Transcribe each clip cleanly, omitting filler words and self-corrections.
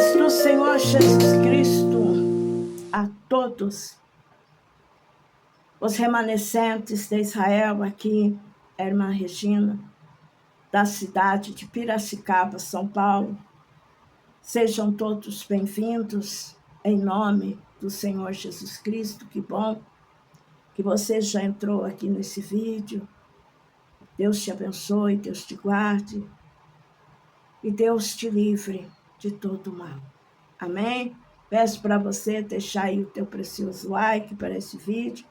Paz do Senhor Jesus Cristo a todos os remanescentes de Israel. Aqui é a irmã Regina, da cidade de Piracicaba, São Paulo. Sejam todos bem-vindos em nome do Senhor Jesus Cristo. Que bom que você já entrou aqui nesse vídeo. Deus te abençoe, Deus te guarde e Deus te livre de todo mal. Amém? Peço para você deixar aí o teu precioso like para esse vídeo.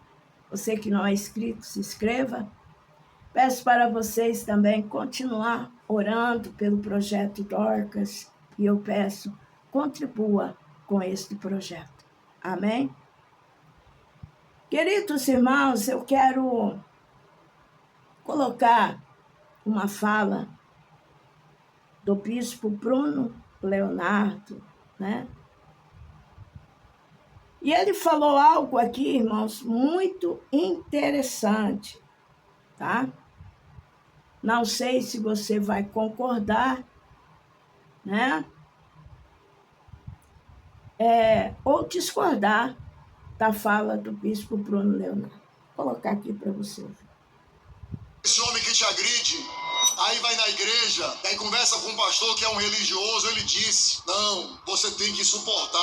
Você que não é inscrito, se inscreva. Peço para vocês também continuar orando pelo projeto Dorcas. E eu peço, contribua com este projeto. Amém? Queridos irmãos, eu quero colocar uma fala do bispo Bruno Leonardo, né? E ele falou algo aqui, irmãos, muito interessante, tá? Não sei se você vai concordar, né? Ou discordar da fala do bispo Bruno Leonardo. Vou colocar aqui para você ver. Esse homem que te agride, aí vai na igreja, aí conversa com um pastor que é um religioso, ele disse, não, você tem que suportar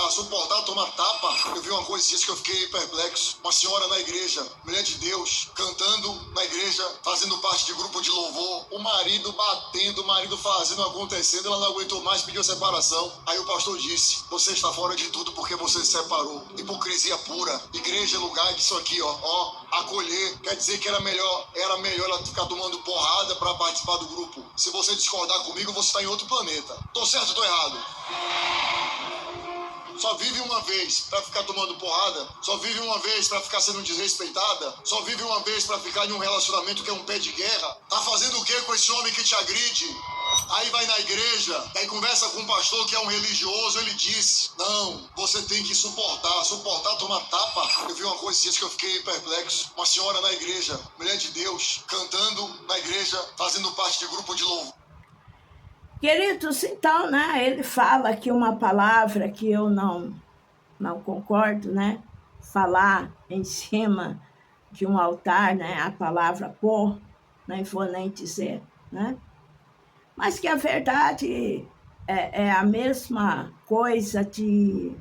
tomar tapa. Eu vi uma coisa esses dias que eu fiquei perplexo. Uma senhora na igreja, mulher de Deus, cantando na igreja, fazendo parte de grupo de louvor, o marido batendo, o marido fazendo, acontecendo, ela não aguentou mais, pediu separação. Aí o pastor disse, você está fora de tudo porque você se separou. Hipocrisia pura. Igreja é lugar disso aqui, ó, acolher. Quer dizer que era melhor ela ficar tomando porrada para participar do grupo. Se você discordar comigo, você está em outro planeta. Tô certo ou tô errado? Só vive uma vez para ficar tomando porrada, só vive uma vez para ficar sendo desrespeitada, só vive uma vez para ficar em um relacionamento que é um pé de guerra. Tá fazendo o que com esse homem que te agride? Aí vai na igreja, aí conversa com um pastor que é um religioso, ele disse, não, você tem que suportar tomar tapa. Eu vi uma coisa esses dias que eu fiquei perplexo. Uma senhora na igreja, mulher de Deus, cantando na igreja, fazendo parte de grupo de louvor. Queridos, então, né, ele fala aqui uma palavra que eu não concordo, né? Falar em cima de um altar, né? A palavra pôr, nem vou nem dizer, né? Mas que a verdade é a mesma coisa de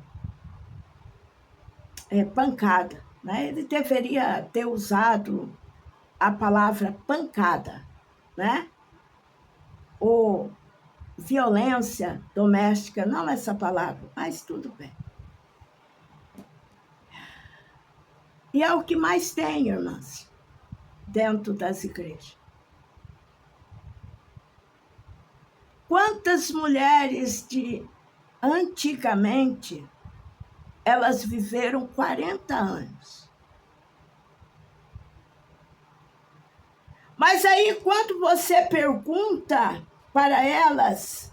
pancada, né? Ele deveria ter usado a palavra pancada, né? Ou violência doméstica, não essa palavra, mas tudo bem. E é o que mais tem, irmãs, dentro das igrejas. Quantas mulheres de antigamente, elas viveram 40 anos. Mas aí, quando você pergunta para elas,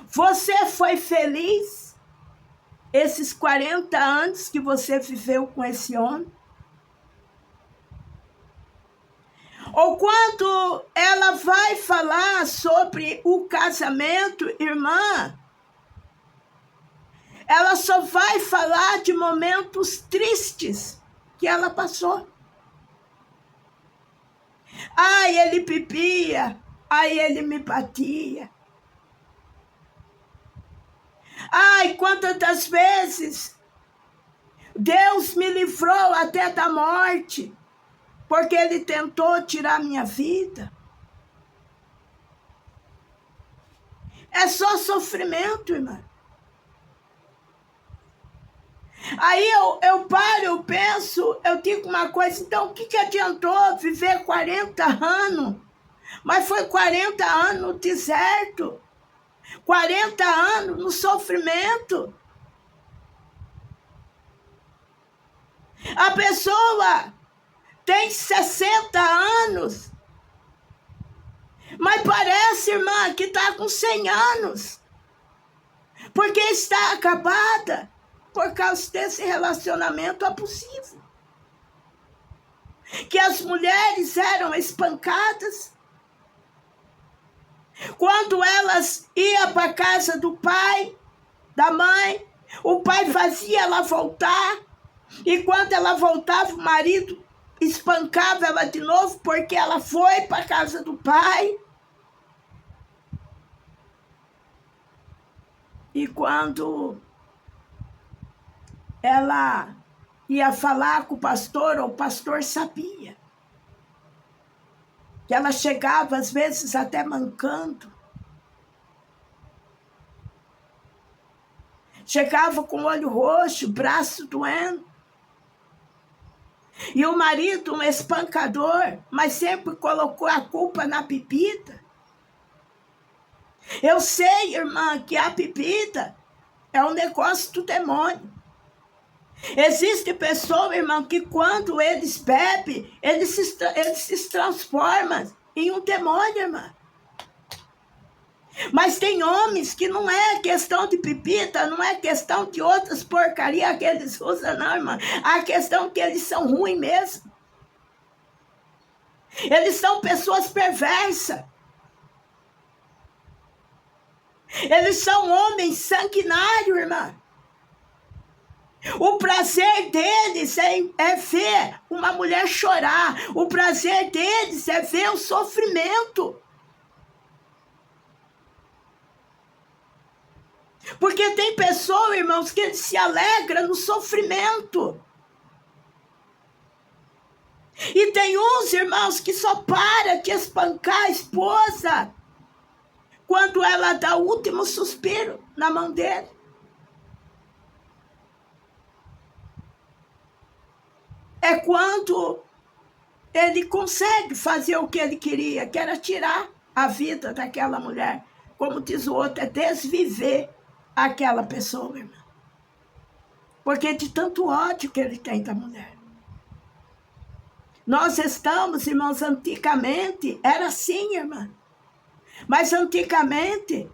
você foi feliz esses 40 anos que você viveu com esse homem? Ou quando ela vai falar sobre o casamento, irmã, ela só vai falar de momentos tristes que ela passou. Ai, ele bebia, ai, ele me batia. Ai, quantas das vezes Deus me livrou até da morte, porque ele tentou tirar minha vida. É só sofrimento, irmã. Aí eu paro, eu penso, eu digo uma coisa, então o que adiantou viver 40 anos? Mas foi 40 anos no deserto, 40 anos no sofrimento. A pessoa tem 60 anos, mas parece, irmã, que está com 100 anos, porque está acabada por causa desse relacionamento abusivo. Que as mulheres eram espancadas, Quando elas iam para a casa do pai, da mãe, o pai fazia ela voltar. E quando ela voltava, o marido espancava ela de novo, porque ela foi para a casa do pai. E quando ela ia falar com o pastor sabia que ela chegava, às vezes, até mancando. Chegava com o olho roxo, braço doendo. E o marido, um espancador, mas sempre colocou a culpa na bebida. Eu sei, irmã, que a bebida é um negócio do demônio. Existe pessoa, irmão, que quando eles bebem, eles se transformam em um demônio, irmã. Mas tem homens que não é questão de bebida, não é questão de outras porcarias que eles usam, não, irmã. A questão é que eles são ruins mesmo. Eles são pessoas perversas. Eles são homens sanguinários, irmã. O prazer deles é ver uma mulher chorar. O prazer deles é ver o sofrimento. Porque tem pessoas, irmãos, que se alegram no sofrimento. E tem uns, irmãos, que só para de espancar a esposa quando ela dá o último suspiro na mão dele. É quando ele consegue fazer o que ele queria, que era tirar a vida daquela mulher. Como diz o outro, é desviver aquela pessoa, irmã. Porque de tanto ódio que ele tem da mulher. Nós estamos, irmãos, antigamente, era assim, irmã. Mas antigamente,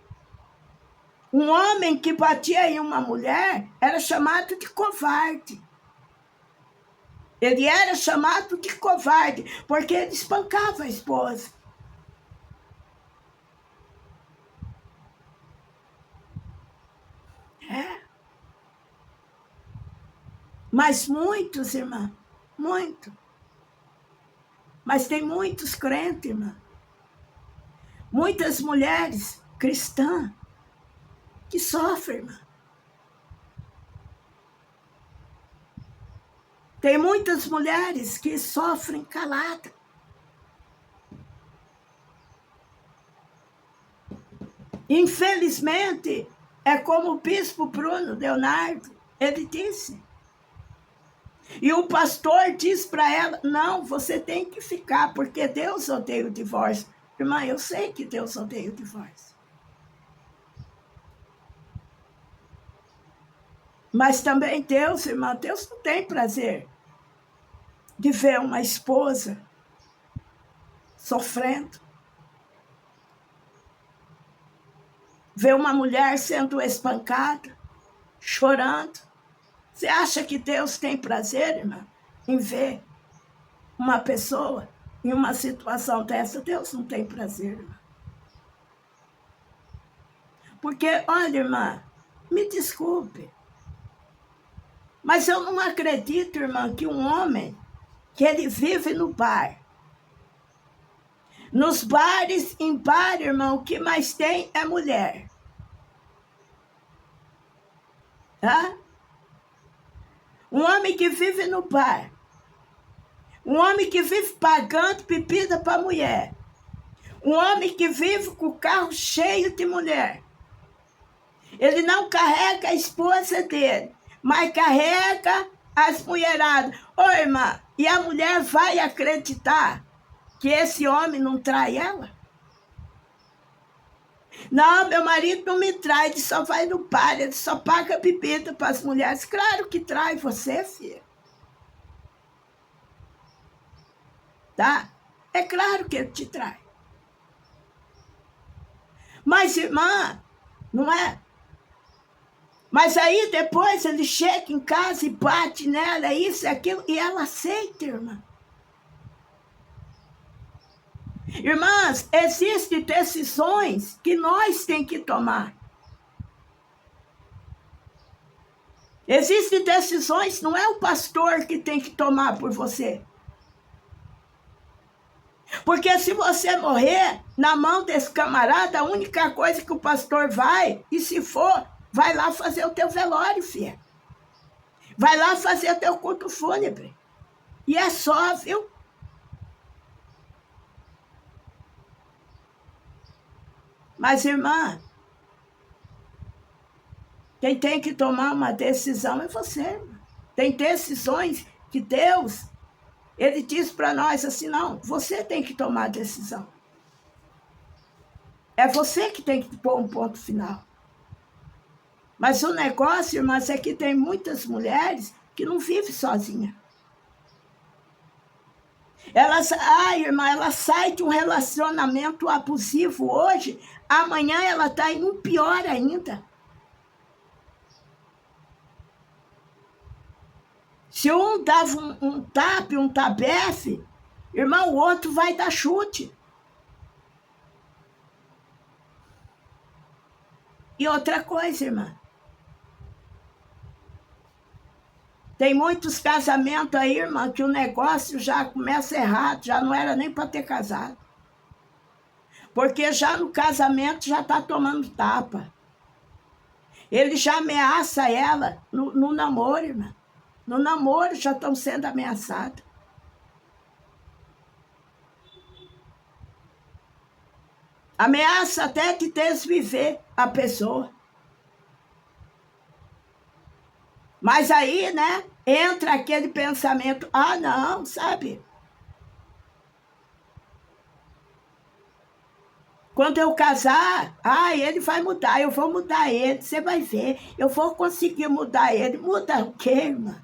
um homem que batia em uma mulher era chamado de covarde. Ele era chamado de covarde, porque ele espancava a esposa. É. Mas muitos, irmã, muito. Mas tem muitos crentes, irmã. Muitas mulheres cristãs que sofrem, irmã. Tem muitas mulheres que sofrem calada. Infelizmente, é como o bispo Bruno Leonardo, ele disse. E o pastor diz para ela, não, você tem que ficar, porque Deus odeia o divórcio. Irmã, eu sei que Deus odeia o divórcio. Mas também Deus, irmã, Deus não tem prazer de ver uma esposa sofrendo. Ver uma mulher sendo espancada, chorando. Você acha que Deus tem prazer, irmã, em ver uma pessoa em uma situação dessa? Deus não tem prazer, irmã. Porque, olha, irmã, me desculpe, mas eu não acredito, irmã, que um homem que ele vive no bar, nos bares, em bar, irmão, o que mais tem é mulher. Tá? Um homem que vive no bar, um homem que vive pagando bebida para a mulher, um homem que vive com o carro cheio de mulher. Ele não carrega a esposa dele, mas carrega as mulheradas. Ô, irmã, e a mulher vai acreditar que esse homem não trai ela? Não, meu marido não me trai, ele só vai no bar, ele só paga bebida para as mulheres. Claro que trai você, filha. Tá? É claro que ele te trai. Mas, irmã, não é? Mas aí depois ele chega em casa e bate nela, é isso, é aquilo, e ela aceita, irmã. Irmãs, existem decisões que nós temos que tomar. Existem decisões, não é o pastor que tem que tomar por você. Porque se você morrer na mão desse camarada, a única coisa que o pastor vai, e se for, vai lá fazer o teu velório, filha. Vai lá fazer o teu culto fúnebre. E é só, viu? Mas, irmã, quem tem que tomar uma decisão é você, irmã. Tem decisões que Deus, Ele diz para nós assim, não, você tem que tomar a decisão. É você que tem que pôr um ponto final. Mas o negócio, irmãs, é que tem muitas mulheres que não vivem sozinhas. Irmã, ela sai de um relacionamento abusivo hoje, amanhã ela está em um pior ainda. Se um dava um tap, um tabefe, irmão, o outro vai dar chute. E outra coisa, irmã. Tem muitos casamentos aí, irmã, que o negócio já começa errado, já não era nem para ter casado. Porque já no casamento já está tomando tapa. Ele já ameaça ela no namoro, irmã. No namoro já estão sendo ameaçados. Ameaça até de desviver a pessoa. Mas aí, né, entra aquele pensamento, não, sabe? Quando eu casar, ele vai mudar, eu vou mudar ele, você vai ver, eu vou conseguir mudar ele. Muda o quê, irmã?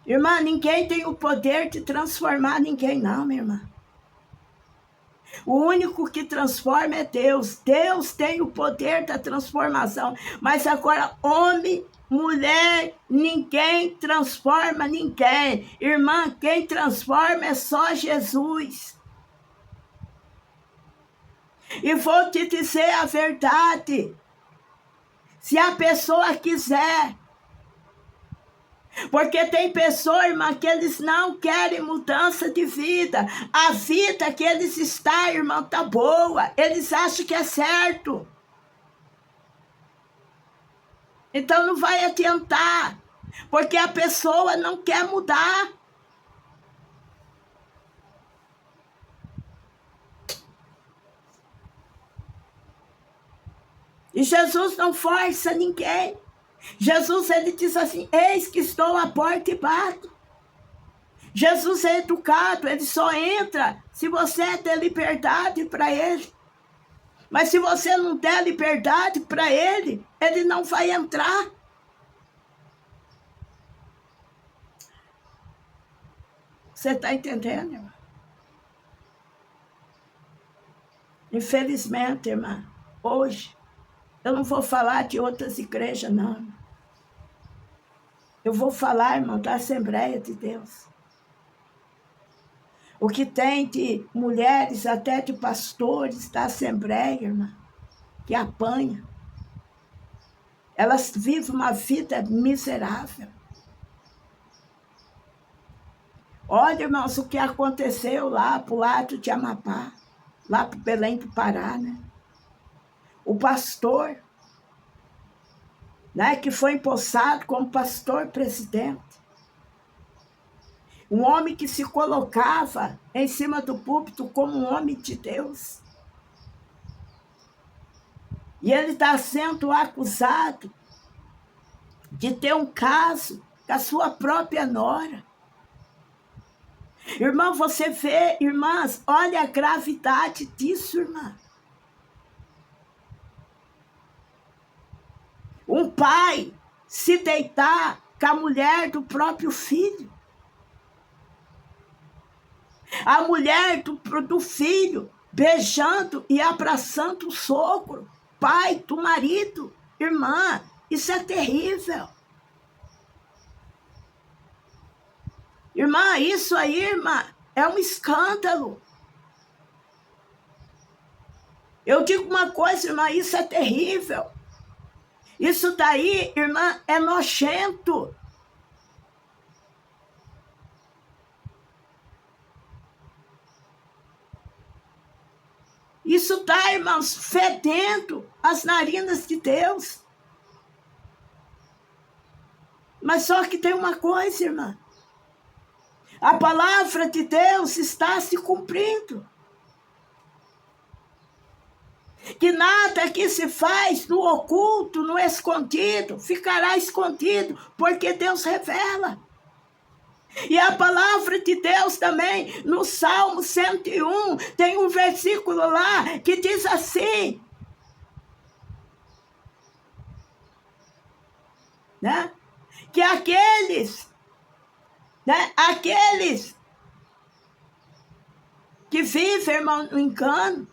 Irmã, ninguém tem o poder de transformar ninguém, não, minha irmã. O único que transforma é Deus. Deus tem o poder da transformação. Mas agora, homem, mulher, ninguém transforma ninguém. Irmã, quem transforma é só Jesus. E vou te dizer a verdade. Se a pessoa quiser. Porque tem pessoas, irmã, que eles não querem mudança de vida. A vida que eles estão, irmão, tá boa. Eles acham que é certo. Então não vai adiantar. Porque a pessoa não quer mudar. E Jesus não força ninguém. Jesus, ele diz assim, eis que estou à porta e bato. Jesus é educado, ele só entra se você der liberdade para ele. Mas se você não der liberdade para ele, ele não vai entrar. Você está entendendo, irmã? Infelizmente, irmã, hoje, eu não vou falar de outras igrejas, não. Eu vou falar, irmão, da Assembleia de Deus. O que tem de mulheres, até de pastores da Assembleia, irmã, que apanham. Elas vivem uma vida miserável. Olha, irmãos, o que aconteceu lá pro lado de Amapá, lá pro Belém do Pará, né? O pastor, né, que foi empossado como pastor presidente. Um homem que se colocava em cima do púlpito como um homem de Deus. E ele está sendo acusado de ter um caso com a sua própria nora. Irmão, você vê, irmãs, olha a gravidade disso, irmã. Um pai se deitar com a mulher do próprio filho. A mulher do filho beijando e abraçando o sogro, pai do marido. Irmã, isso é terrível. Irmã, isso aí, irmã, é um escândalo. Eu digo uma coisa, irmã, isso é terrível. Isso daí, irmã, é nojento. Isso está, irmãos, fedendo as narinas de Deus. Mas só que tem uma coisa, irmã. A palavra de Deus está se cumprindo. Que nada que se faz no oculto, no escondido, ficará escondido, porque Deus revela. E a palavra de Deus também, no Salmo 101, tem um versículo lá que diz assim, né? Que aqueles que vivem, irmão, no engano,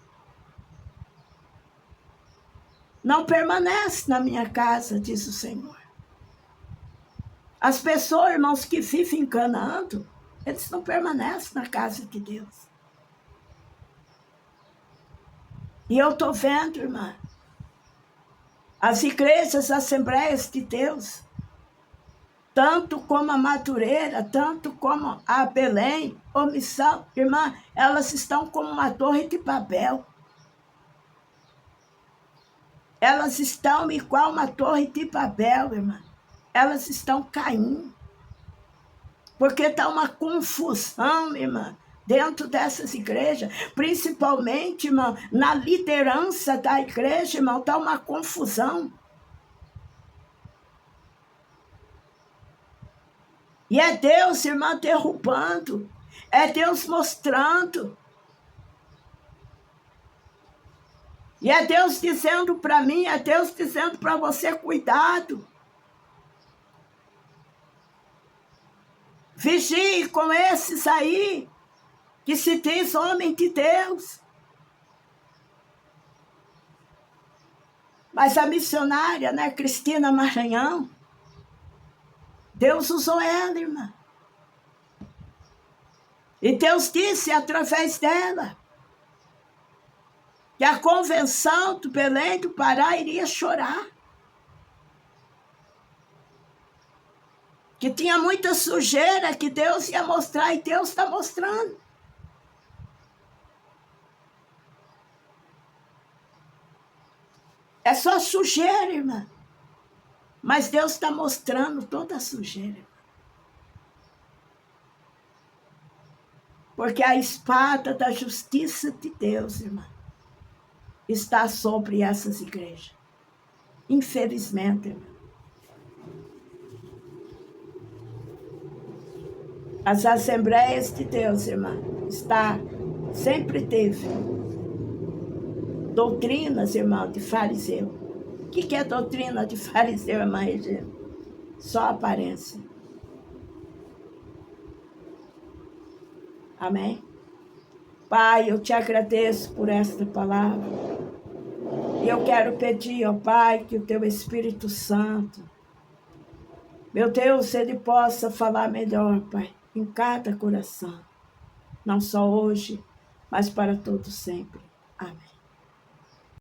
não permanecem na minha casa, diz o Senhor. As pessoas, irmãos, que vivem enganando, eles não permanecem na casa de Deus. E eu estou vendo, irmã, as igrejas, as Assembleias de Deus, tanto como a Madureira, tanto como a Belém, ou Missão, irmã, elas estão como uma torre de Babel. Elas estão igual uma torre de Babel, irmã. Elas estão caindo. Porque está uma confusão, irmã, dentro dessas igrejas. Principalmente, irmão, na liderança da igreja, irmão, está uma confusão. E é Deus, irmã, derrubando. É Deus mostrando. E é Deus dizendo para mim, é Deus dizendo para você, cuidado. Vigie com esses aí, que se diz homem de Deus. Mas a missionária, né, Cristina Maranhão, Deus usou ela, irmã. E Deus disse através dela que a convenção do Belém do Pará iria chorar. Que tinha muita sujeira que Deus ia mostrar, e Deus está mostrando. É só sujeira, irmã. Mas Deus está mostrando toda a sujeira. Porque a espada da justiça de Deus, irmã, está sobre essas igrejas. Infelizmente, irmã. As Assembleias de Deus, irmã, sempre teve doutrinas, irmão, de fariseu. O que é doutrina de fariseu, irmã Regina? Só aparência. Amém? Pai, eu te agradeço por esta palavra. E eu quero pedir, ó Pai, que o teu Espírito Santo, meu Deus, ele possa falar melhor, Pai, em cada coração. Não só hoje, mas para todo sempre. Amém.